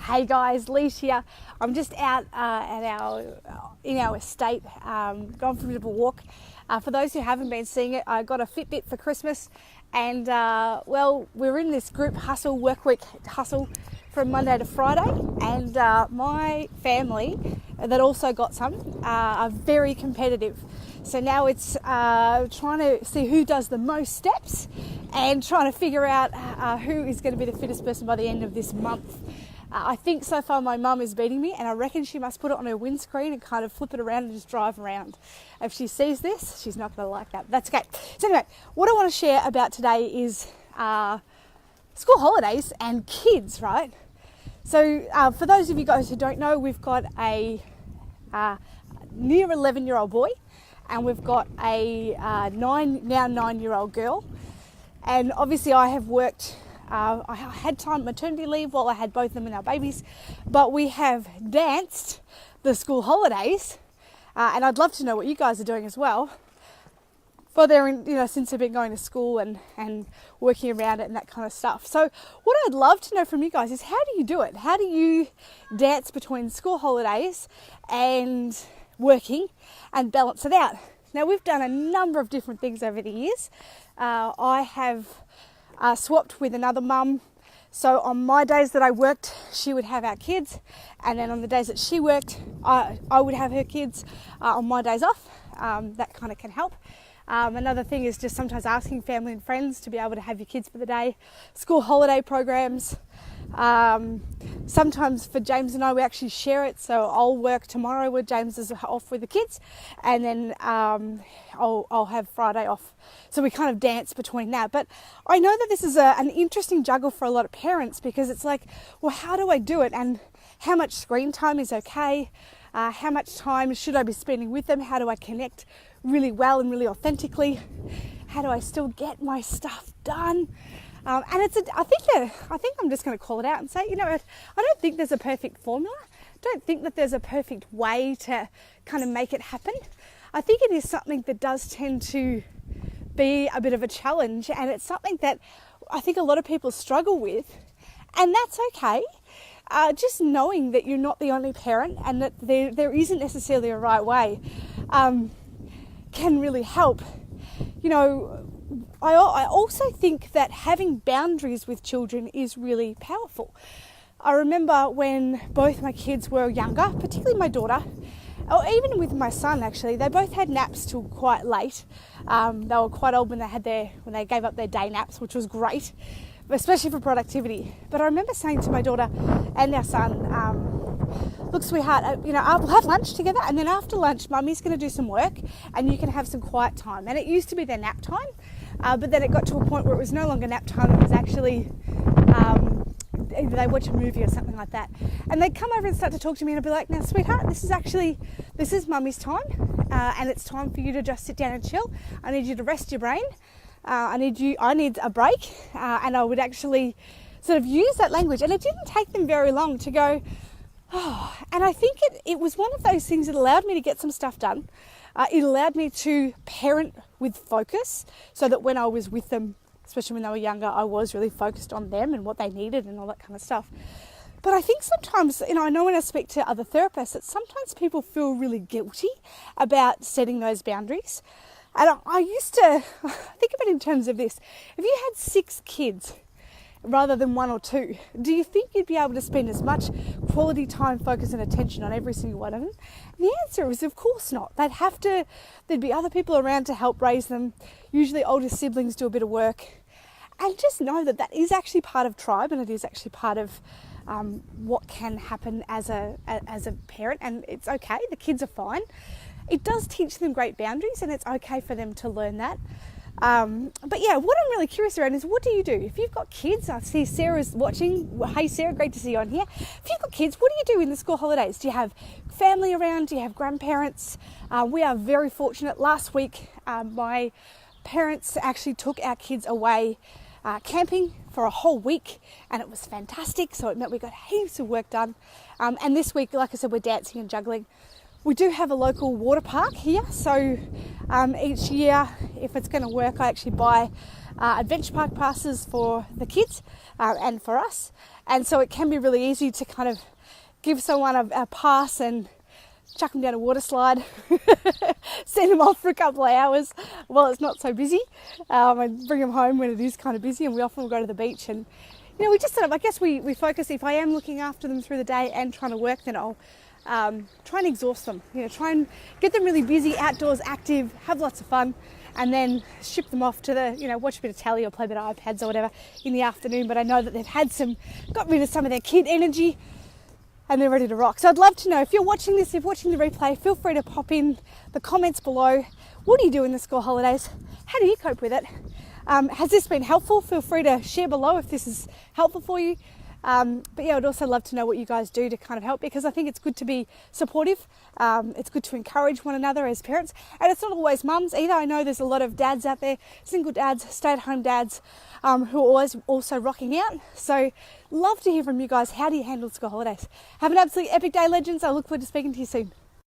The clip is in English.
Hey guys, Leesh here. I'm just out in our estate, going for a bit of a walk. For those who haven't been seeing it, I got a Fitbit for Christmas, and we're in this group hustle, work week hustle from Monday to Friday, and my family that also got some are very competitive. So now it's trying to see who does the most steps and trying to figure out who is going to be the fittest person by the end of this month. I think so far my mum is beating me, and I reckon she must put it on her windscreen and kind of flip it around and just drive around. If she sees this, she's not going to like that. That's okay. So anyway, what I want to share about today is school holidays and kids, right? So for those of you guys who don't know, we've got a near 11-year-old boy, and we've got a 9-year-old girl. And obviously I have worked, I had time maternity leave while I had both of them and our babies, but we have danced the school holidays, and I'd love to know what you guys are doing as well. For their, since they've been going to school and working around it and that kind of stuff. So what I'd love to know from you guys is, how do you do it? How do you dance between school holidays and working and balance it out? Now, we've done a number of different things over the years. I have swapped with another mum. So on my days that I worked, she would have our kids, and then on the days that she worked, I would have her kids on my days off. That kind of can help. Another thing is just sometimes asking family and friends to be able to have your kids for the day. School holiday programs. Sometimes for James and I, we actually share it. So I'll work tomorrow where James is off with the kids, and then I'll have Friday off. So we kind of dance between that. But I know that this is an interesting juggle for a lot of parents, because it's like, well, how do I do it? And how much screen time is okay? How much time should I be spending with them? How do I connect really well and really authentically? How do I still get my stuff done? And I think I'm just going to call it out and say, I don't think there's a perfect formula. I don't think that there's a perfect way to kind of make it happen. I think it is something that does tend to be a bit of a challenge, and it's something that I think a lot of people struggle with, and that's okay. Just knowing that you're not the only parent, and that there isn't necessarily a right way, can really help. I also think that having boundaries with children is really powerful. I remember when both my kids were younger, particularly my daughter, or even with my son actually, they both had naps till quite late. They were quite old when they gave up their day naps, which was great, especially for productivity. But I remember saying to my daughter and our son, look, sweetheart, we'll have lunch together, and then after lunch, Mummy's going to do some work, and you can have some quiet time. And it used to be their nap time, but then it got to a point where it was no longer nap time. It was actually either they watch a movie or something like that. And they'd come over and start to talk to me, and I'd be like, now, sweetheart, this is Mummy's time, and it's time for you to just sit down and chill. I need you to rest your brain. I need a break, and I would actually sort of use that language. And it didn't take them very long to go, oh, and I think it was one of those things that allowed me to get some stuff done. It allowed me to parent with focus, so that when I was with them, especially when they were younger, I was really focused on them and what they needed and all that kind of stuff. But I think sometimes, I know when I speak to other therapists, that sometimes people feel really guilty about setting those boundaries. And I used to think of it in terms of this. If you had 6 kids rather than 1 or 2, do you think you'd be able to spend as much quality time, focus and attention on every single one of them? And the answer is, of course not. There'd be other people around to help raise them. Usually older siblings do a bit of work. And just know that is actually part of tribe, and it is actually part of what can happen as a parent. And it's okay, the kids are fine. It does teach them great boundaries, and it's okay for them to learn that. But yeah, what I'm really curious around is, what do you do? If you've got kids, I see Sarah's watching. Hey Sarah, great to see you on here. If you've got kids, what do you do in the school holidays? Do you have family around? Do you have grandparents? We are very fortunate. Last week, my parents actually took our kids away camping for a whole week, and it was fantastic. So it meant we got heaps of work done. And this week, like I said, we're dancing and juggling. We do have a local water park here, so each year, if it's going to work, I actually buy adventure park passes for the kids and for us. And so it can be really easy to kind of give someone a pass and chuck them down a water slide, send them off for a couple of hours while it's not so busy, and bring them home when it is kind of busy. And we often will go to the beach, and we just sort of, I guess we focus, if I am looking after them through the day and trying to work, then I'll try and exhaust them, try and get them really busy, outdoors, active, have lots of fun, and then ship them off to watch a bit of telly or play a bit of iPads or whatever in the afternoon. But I know that they've got rid of some of their kid energy, and they're ready to rock. So I'd love to know, if you're watching this, if you're watching the replay, feel free to pop in the comments below. What do you do in the school holidays? How do you cope with it? Has this been helpful? Feel free to share below if this is helpful for you. But yeah, I'd also love to know what you guys do to kind of help, because I think it's good to be supportive. It's good to encourage one another as parents. And it's not always mums either. I know there's a lot of dads out there, single dads, stay-at-home dads, who are always also rocking out. So love to hear from you guys. How do you handle school holidays? Have an absolutely epic day, legends. I look forward to speaking to you soon.